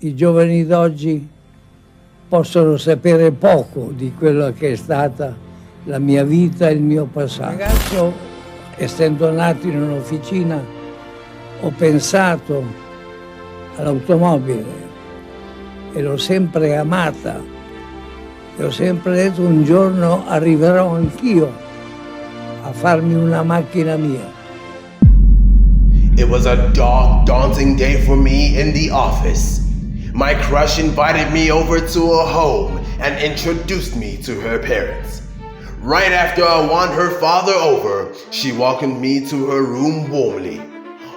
I giovani d'oggi possono sapere poco di quella che è stata la mia vita e il mio passato. Ragazzo, essendo nato in un'officina, ho pensato all'automobile e l'ho sempre amata e ho sempre detto un giorno arriverò anch'io a farmi una macchina mia. It was a dark, daunting day for me in the office. My crush invited me over to her home and introduced me to her parents. Right after I won her father over, she welcomed me to her room warmly.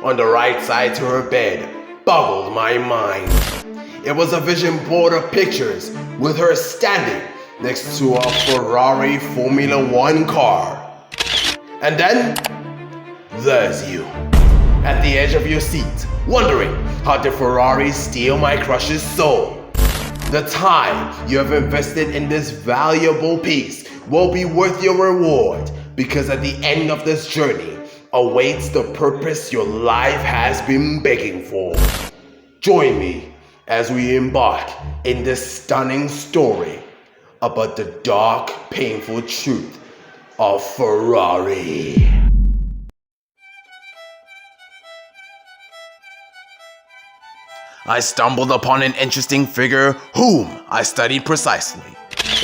On the right side to her bed boggled my mind. It was a vision board of pictures with her standing next to a Ferrari Formula One car. And then, there's you, at the edge of your seat, wondering how did Ferrari steal my crush's soul? The time you have invested in this valuable piece will be worth your reward, because at the end of this journey awaits the purpose your life has been begging for. Join me as we embark in this stunning story about the dark, painful truth of Ferrari. I stumbled upon an interesting figure whom I studied precisely.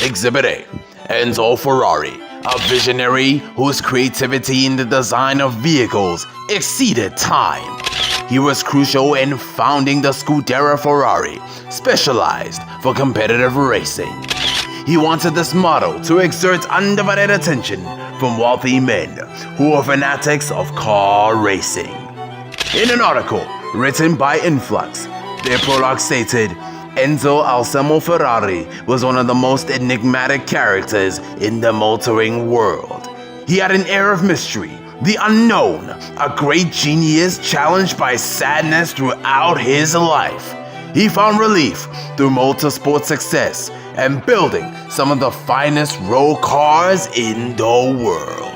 Exhibit A, Enzo Ferrari, a visionary whose creativity in the design of vehicles exceeded time. He was crucial in founding the Scuderia Ferrari, specialized for competitive racing. He wanted this model to exert undivided attention from wealthy men who were fanatics of car racing. In an article written by Influx, their prologue stated, Enzo Anselmo Ferrari was one of the most enigmatic characters in the motoring world. He had an air of mystery, the unknown, a great genius challenged by sadness throughout his life. He found relief through motorsport success and building some of the finest road cars in the world.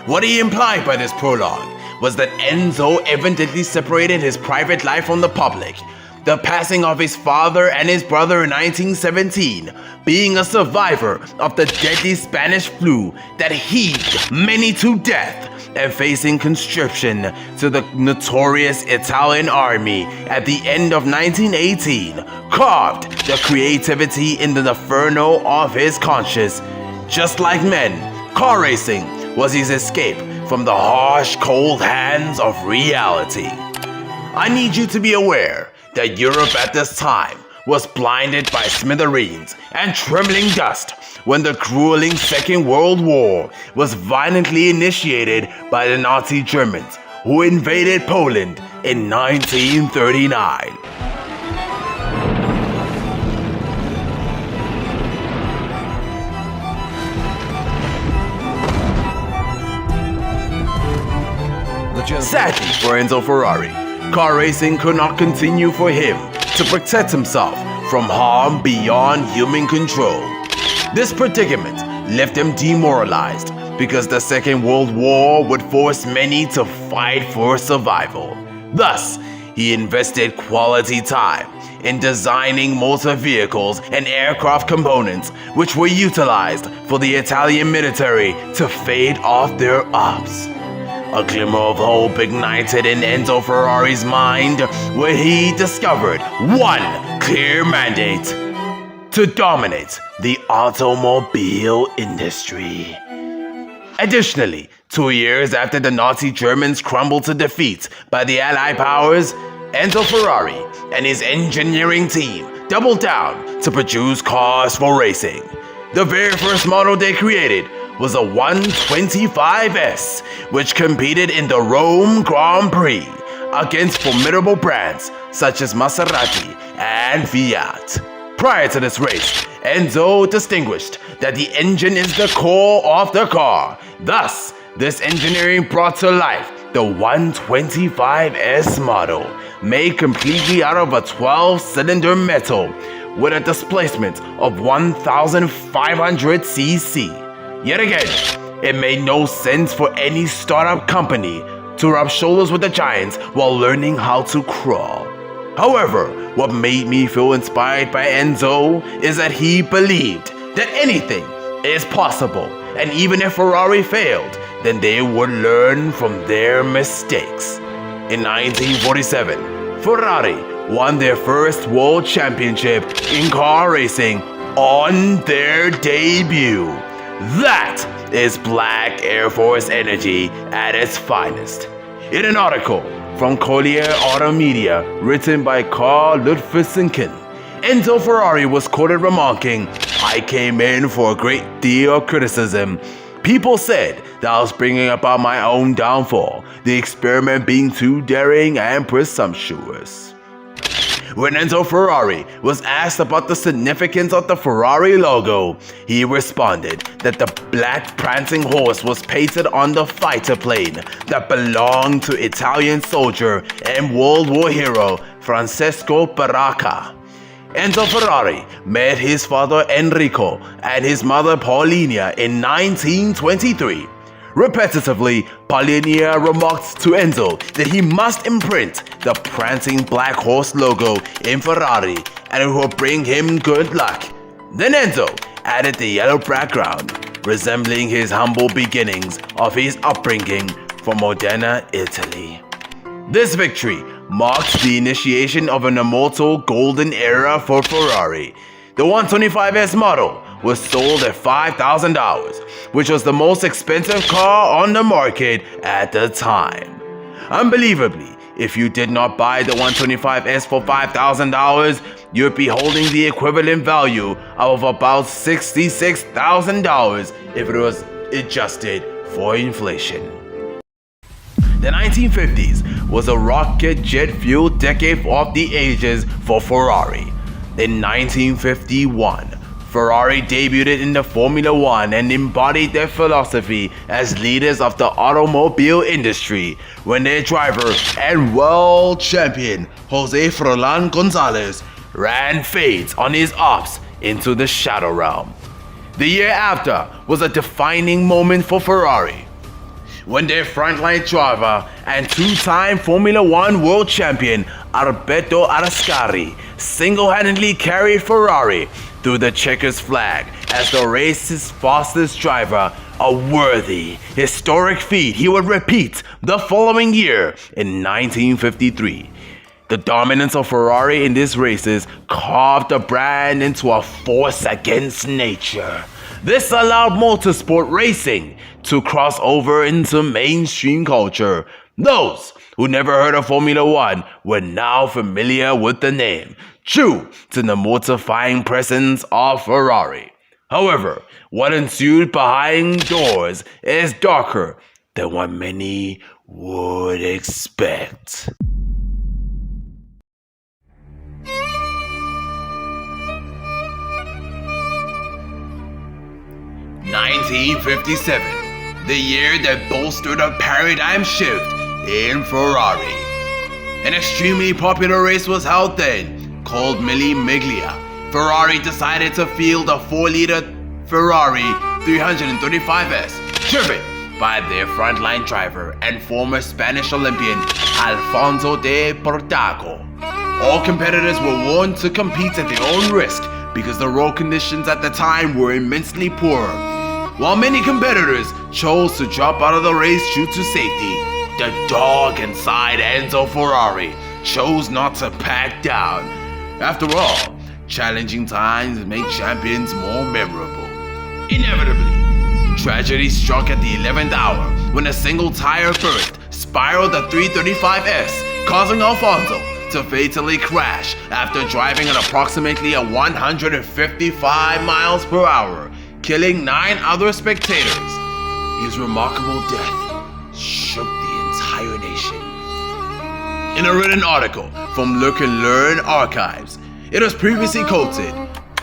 What he implied by this prologue was that Enzo evidently separated his private life from the public. The passing of his father and his brother in 1917, being a survivor of the deadly Spanish flu that heaved many to death, and facing conscription to the notorious Italian army at the end of 1918, carved the creativity in the inferno of his conscience. Just like men, car racing was his escape from the harsh, cold hands of reality. I need you to be aware that Europe at this time was blinded by smithereens and trembling dust when the grueling Second World War was violently initiated by the Nazi Germans, who invaded Poland in 1939. Sadly for Enzo Ferrari, car racing could not continue for him to protect himself from harm beyond human control. This predicament left him demoralized because the Second World War would force many to fight for survival. Thus, he invested quality time in designing motor vehicles and aircraft components which were utilized for the Italian military to fend off their ops. A glimmer of hope ignited in Enzo Ferrari's mind when he discovered one clear mandate: to dominate the automobile industry. Additionally, 2 years after the Nazi Germans crumbled to defeat by the Allied powers, Enzo Ferrari and his engineering team doubled down to produce cars for racing. The very first model they created was a 125S, which competed in the Rome Grand Prix against formidable brands such as Maserati and Fiat. Prior to this race, Enzo distinguished that the engine is the core of the car. Thus, this engineering brought to life the 125S model, made completely out of a 12-cylinder metal with a displacement of 1,500 cc. Yet again, it made no sense for any startup company to rub shoulders with the giants while learning how to crawl. However, what made me feel inspired by Enzo is that he believed that anything is possible, and even if Ferrari failed, then they would learn from their mistakes. In 1947, Ferrari won their first world championship in car racing on their debut. That is Black Air Force energy at its finest. In an article from Collier Auto Media written by Carl Ludvigsen, Enzo Ferrari was quoted remarking, "I came in for a great deal of criticism. People said that I was bringing about my own downfall, the experiment being too daring and presumptuous." When Enzo Ferrari was asked about the significance of the Ferrari logo, he responded that the black prancing horse was painted on the fighter plane that belonged to Italian soldier and World War hero Francesco Baracca. Enzo Ferrari met his father Enrico and his mother Paulina in 1923. Repetitively, Paulina remarked to Enzo that he must imprint the prancing black horse logo in Ferrari and it will bring him good luck. Then Enzo added the yellow background, resembling his humble beginnings of his upbringing from Modena, Italy. This victory marked the initiation of an immortal golden era for Ferrari. The 125S model was sold at $5,000, which was the most expensive car on the market at the time. Unbelievably, if you did not buy the 125S for $5,000, you'd be holding the equivalent value of about $66,000 if it was adjusted for inflation. The 1950s was a rocket jet fueled decade of the ages for Ferrari. In 1951, Ferrari debuted in the Formula One and embodied their philosophy as leaders of the automobile industry when their driver and world champion Jose Froilán González ran fades on his ops into the shadow realm. The year after was a defining moment for Ferrari, when their frontline driver and two-time Formula One world champion Alberto Ascari single-handedly carried Ferrari through the checkers flag as the race's fastest driver, a worthy, historic feat he would repeat the following year in 1953. The dominance of Ferrari in these races carved the brand into a force against nature. This allowed motorsport racing to cross over into mainstream culture. Those who never heard of Formula One were now familiar with the name, true to the mortifying presence of Ferrari. However, what ensued behind doors is darker than what many would expect. 1957, the year that bolstered a paradigm shift in Ferrari. An extremely popular race was held then, called Mille Miglia. Ferrari decided to field a 4-liter Ferrari 335S, driven by their frontline driver and former Spanish Olympian Alfonso de Portago. All competitors were warned to compete at their own risk because the road conditions at the time were immensely poor. While many competitors chose to drop out of the race due to safety, the dog inside Enzo Ferrari chose not to back down. After all, challenging times make champions more memorable. Inevitably, tragedy struck at the 11th hour when a single tire burst spiraled the 335S, causing Alfonso to fatally crash after driving at approximately 155 miles per hour, killing 9 other spectators. His remarkable death shook the entire nation. In a written article from Look and Learn Archives, it was previously quoted,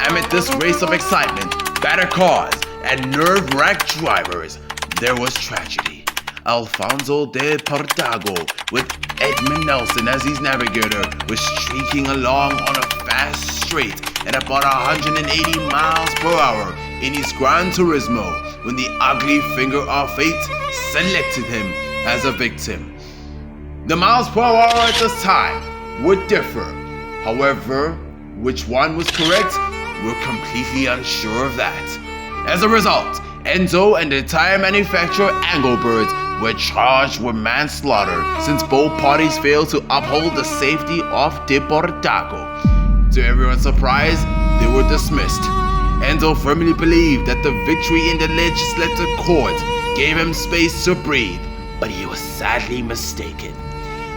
"Amid this race of excitement, battered cars, and nerve-wracked drivers, there was tragedy. Alfonso de Portago, with Edmund Nelson as his navigator, was streaking along on a fast straight at about 180 miles per hour in his Gran Turismo when the ugly finger of fate selected him as a victim. The miles per hour at this time would differ However, which one was correct? We're completely unsure of that. As a result, Enzo and the entire manufacturer Engelbert were charged with manslaughter since both parties failed to uphold the safety of Deportago. To everyone's surprise, they were dismissed. Enzo firmly believed that the victory in the legislative court gave him space to breathe, but he was sadly mistaken.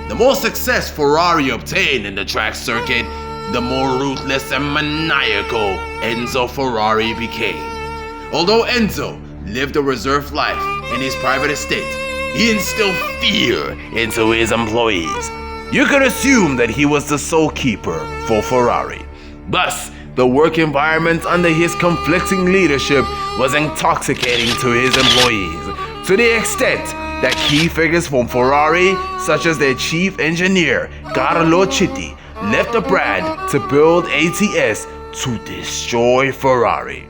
The more success Ferrari obtained in the track circuit, the more ruthless and maniacal Enzo Ferrari became. Although Enzo lived a reserved life in his private estate, he instilled fear into his employees. You could assume that he was the sole keeper for Ferrari. Thus, the work environment under his conflicting leadership was intoxicating to his employees, to the extent that key figures from Ferrari, such as their chief engineer, Carlo Citti, left the brand to build ATS to destroy Ferrari.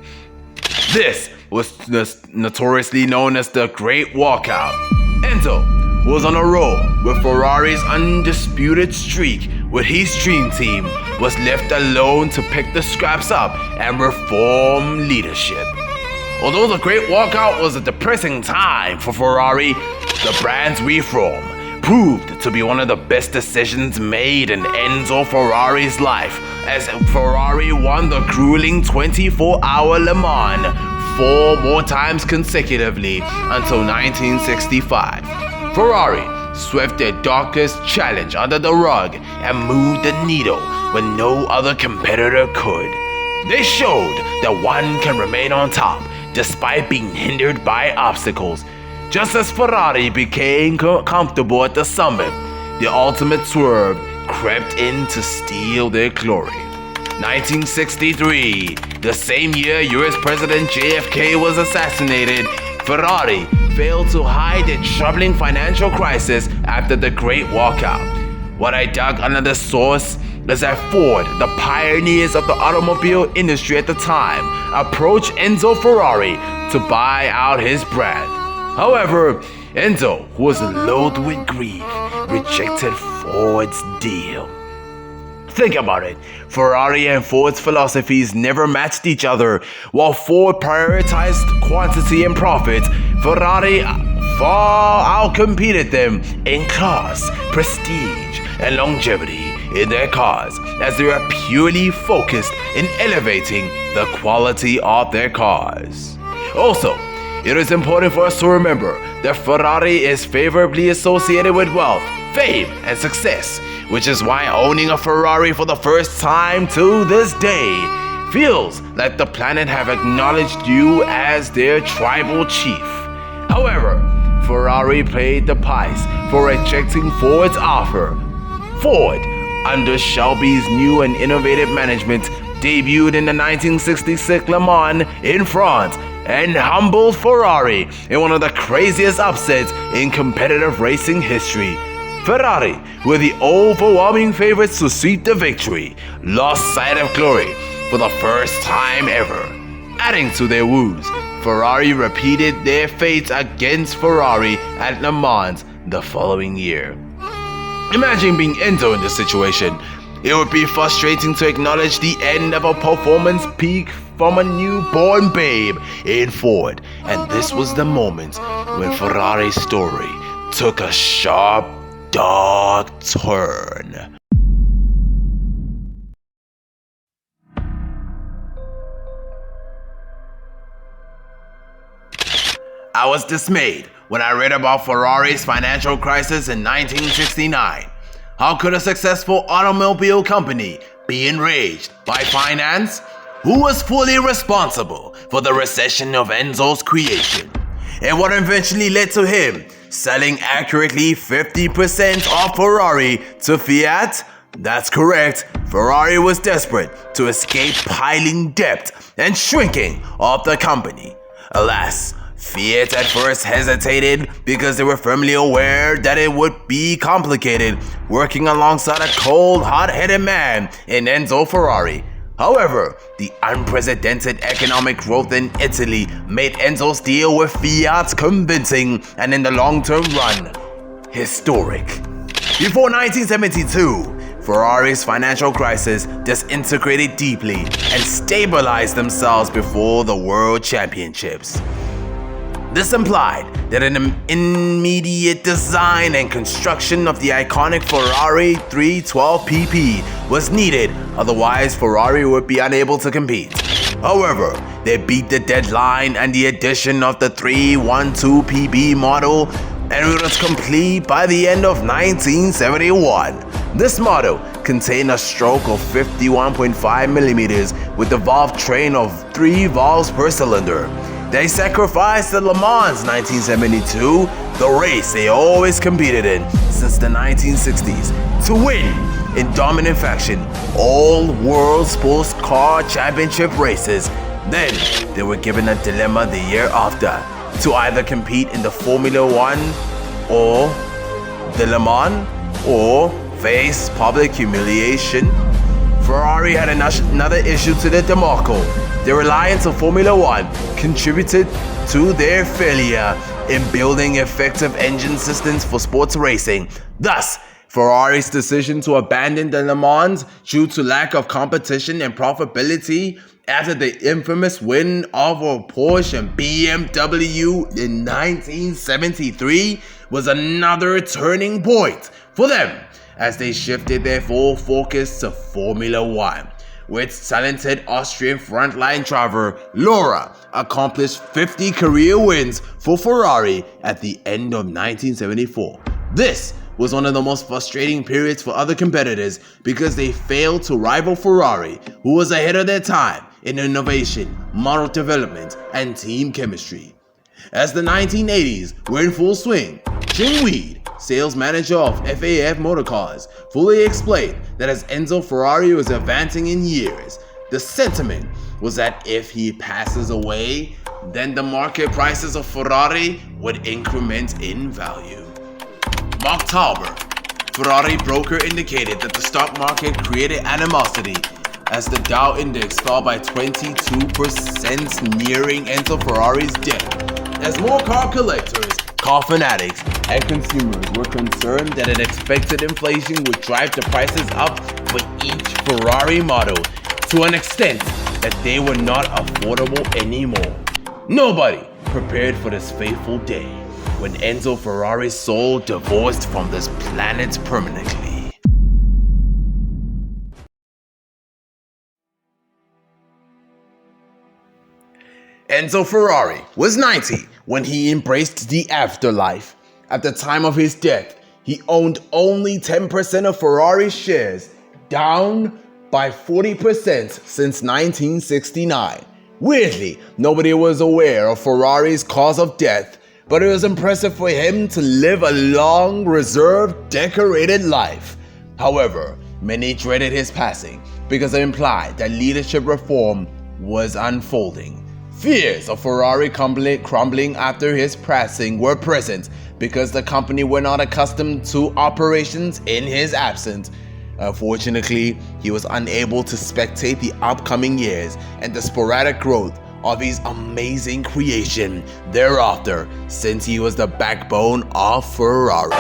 This was notoriously known as the Great Walkout. Enzo was on a roll with Ferrari's undisputed streak, with his dream team was left alone to pick the scraps up and reform leadership. Although the Great Walkout was a depressing time for Ferrari, the brand's reform proved to be one of the best decisions made in Enzo Ferrari's life, as Ferrari won the grueling 24-hour Le Mans 4 more times consecutively until 1965. Ferrari swept their darkest challenge under the rug and moved the needle when no other competitor could. They showed that one can remain on top despite being hindered by obstacles. Just as Ferrari became comfortable at the summit, the ultimate swerve crept in to steal their glory. 1963, the same year US President JFK was assassinated, Ferrari failed to hide their troubling financial crisis after the Great Walkout. What I dug under the source is that Ford, the pioneers of the automobile industry at the time, approached Enzo Ferrari to buy out his brand. However, Enzo, who was loaded with grief, rejected Ford's deal. Think about it. Ferrari and Ford's philosophies never matched each other. While Ford prioritized quantity and profit, Ferrari far outcompeted them in class, prestige, and longevity in their cars, as they were purely focused in elevating the quality of their cars. Also, it is important for us to remember that Ferrari is favorably associated with wealth, fame, and success, which is why owning a Ferrari for the first time to this day feels like the planet have acknowledged you as their tribal chief. However, Ferrari paid the price for rejecting Ford's offer. Ford, under Shelby's new and innovative management, debuted in the 1966 Le Mans in France and humbled Ferrari in one of the craziest upsets in competitive racing history. Ferrari, with the overwhelming favorites to seek the victory, lost sight of glory for the first time ever. Adding to their woes, Ferrari repeated their fates against Ferrari at Le Mans the following year. Imagine being Enzo in this situation. It would be frustrating to acknowledge the end of a performance peak from a newborn babe in Ford, and this was the moment when Ferrari's story took a sharp, dark turn. I was dismayed when I read about Ferrari's financial crisis in 1969. How could a successful automobile company be enraged by finance? Who was fully responsible for the recession of Enzo's creation? And what eventually led to him selling accurately 50% of Ferrari to Fiat? That's correct, Ferrari was desperate to escape piling debt and shrinking of the company. Alas, Fiat at first hesitated because they were firmly aware that it would be complicated working alongside a cold, hot-headed man in Enzo Ferrari. However, the unprecedented economic growth in Italy made Enzo's deal with Fiat convincing and in the long-term run, historic. Before 1972, Ferrari's financial crisis disintegrated deeply and stabilized themselves before the World Championships. This implied that an immediate design and construction of the iconic Ferrari 312 PP was needed, otherwise Ferrari would be unable to compete. However, they beat the deadline and the addition of the 312 PB model, and it was complete by the end of 1971. This model contained a stroke of 51.5 millimeters with a valve train of 3 valves per cylinder. They sacrificed the Le Mans 1972, the race they always competed in since the 1960s, to win in dominant fashion all World Sports Car Championship races. Then they were given a dilemma the year after to either compete in the Formula One or the Le Mans or face public humiliation. Ferrari had another issue to their debacle. Their reliance on Formula One contributed to their failure in building effective engine systems for sports racing. Thus, Ferrari's decision to abandon the Le Mans due to lack of competition and profitability after the infamous win over Porsche and BMW in 1973 was another turning point for them as they shifted their full focus to Formula One. With talented Austrian frontline driver Laura accomplished 50 career wins for Ferrari at the end of 1974. This was one of the most frustrating periods for other competitors because they failed to rival Ferrari, who was ahead of their time in innovation, model development, and team chemistry. As the 1980s were in full swing, Jim Weed, sales manager of FAF Motorcars, fully explained that as Enzo Ferrari was advancing in years, the sentiment was that if he passes away, then the market prices of Ferrari would increment in value. Mark Tauber, Ferrari broker, indicated that the stock market created animosity as the Dow index fell by 22%, nearing Enzo Ferrari's death, as more car collectors, car fanatics, and consumers were concerned that an expected inflation would drive the prices up for each Ferrari model to an extent that they were not affordable anymore. Nobody prepared for this fateful day when Enzo Ferrari's soul divorced from this planet permanently. Enzo Ferrari was 90 when he embraced the afterlife. At the time of his death, he owned only 10% of Ferrari's shares, down by 40% since 1969. Weirdly, nobody was aware of Ferrari's cause of death, but it was impressive for him to live a long, reserved, decorated life. However, many dreaded his passing because it implied that leadership reform was unfolding. Fears of Ferrari crumbling after his passing were present because the company were not accustomed to operations in his absence. Unfortunately, he was unable to spectate the upcoming years and the sporadic growth of his amazing creation thereafter, since he was the backbone of Ferrari.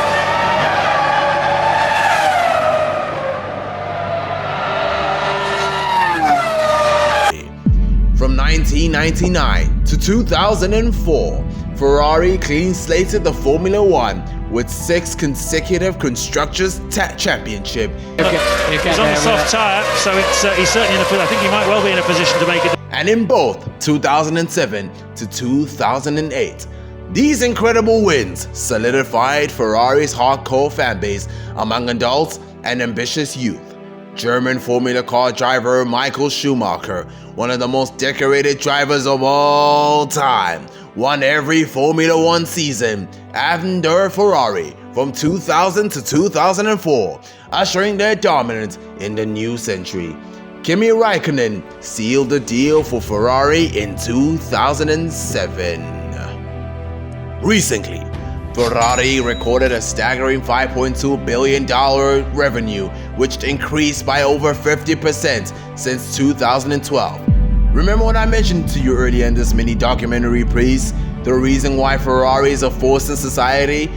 From 1999 to 2004, Ferrari clean-slated the Formula One with 6 consecutive Constructors' Championship. He's on the soft tyre, so he's certainly I think he might well be in a position to make it. And in both 2007 to 2008. These incredible wins solidified Ferrari's hardcore fanbase among adults and ambitious youth. German Formula Car driver Michael Schumacher, one of the most decorated drivers of all time, won every Formula One season under Ferrari from 2000 to 2004, ushering their dominance in the new century. Kimi Raikkonen sealed the deal for Ferrari in 2007. Recently, Ferrari recorded a staggering $5.2 billion revenue, which increased by over 50% since 2012. Remember what I mentioned to you earlier in this mini documentary piece? The reason why Ferrari is a force in society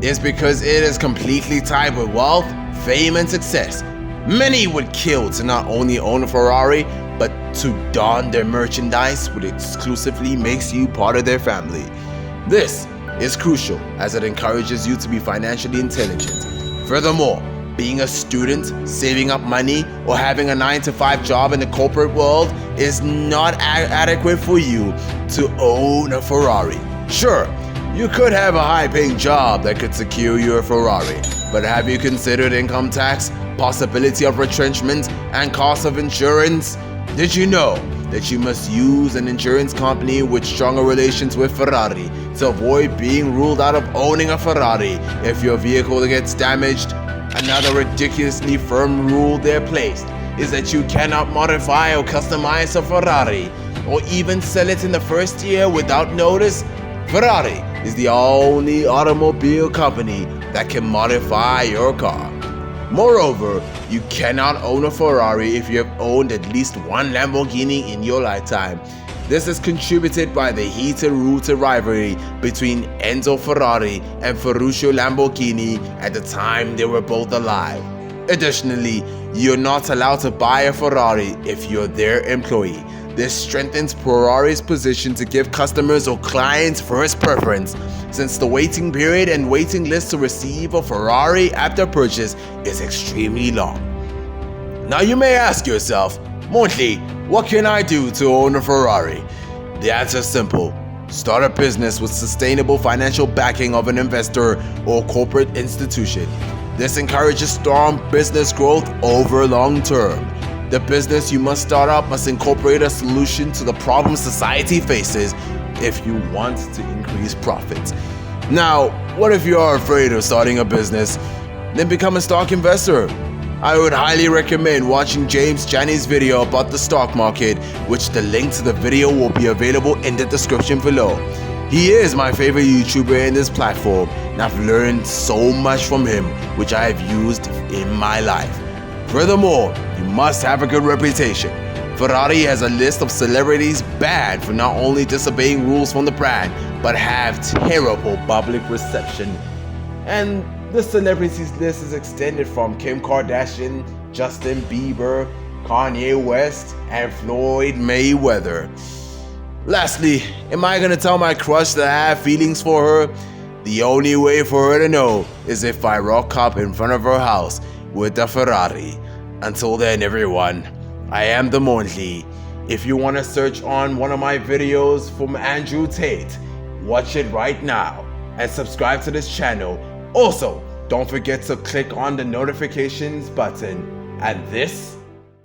is because it is completely tied with wealth, fame, and success. Many would kill to not only own a Ferrari, but to don their merchandise, which exclusively makes you part of their family. This is crucial as it encourages you to be financially intelligent. Furthermore, being a student, saving up money, or having a 9-to-5 job in the corporate world is not adequate for you to own a Ferrari. Sure, you could have a high-paying job that could secure you a Ferrari, but have you considered income tax, possibility of retrenchment, and cost of insurance? Did you know that you must use an insurance company with stronger relations with Ferrari to avoid being ruled out of owning a Ferrari if your vehicle gets damaged? Another ridiculously firm rule they're placed is that you cannot modify or customize a Ferrari or even sell it in the first year without notice. Ferrari is the only automobile company that can modify your car. Moreover, you cannot own a Ferrari if you have owned at least one Lamborghini in your lifetime. This is contributed by the heated-rooted rivalry between Enzo Ferrari and Ferruccio Lamborghini at the time they were both alive. Additionally, you're not allowed to buy a Ferrari if you're their employee. This strengthens Ferrari's position to give customers or clients first preference, since the waiting period and waiting list to receive a Ferrari after purchase is extremely long. Now you may ask yourself, Monthly, what can I do to own a Ferrari? The answer is simple. Start a business with sustainable financial backing of an investor or corporate institution. This encourages strong business growth over long term. The business you must start up must incorporate a solution to the problems society faces if you want to increase profits. Now, what if you are afraid of starting a business? Then become a stock investor. I would highly recommend watching James Janney's video about the stock market, which the link to the video will be available in the description below. He is my favorite YouTuber in this platform, and I've learned so much from him, which I have used in my life. Furthermore, you must have a good reputation. Ferrari has a list of celebrities banned for not only disobeying rules from the brand, but have terrible public reception. And the celebrities list is extended from Kim Kardashian, Justin Bieber, Kanye West, and Floyd Mayweather. Lastly, am I gonna tell my crush that I have feelings for her? The only way for her to know is if I rock up in front of her house with a Ferrari. Until then, everyone, I am the Monthly. If you want to search on one of my videos from Andrew Tate, watch it right now and subscribe to this channel. Also, don't forget to click on the notifications button. And this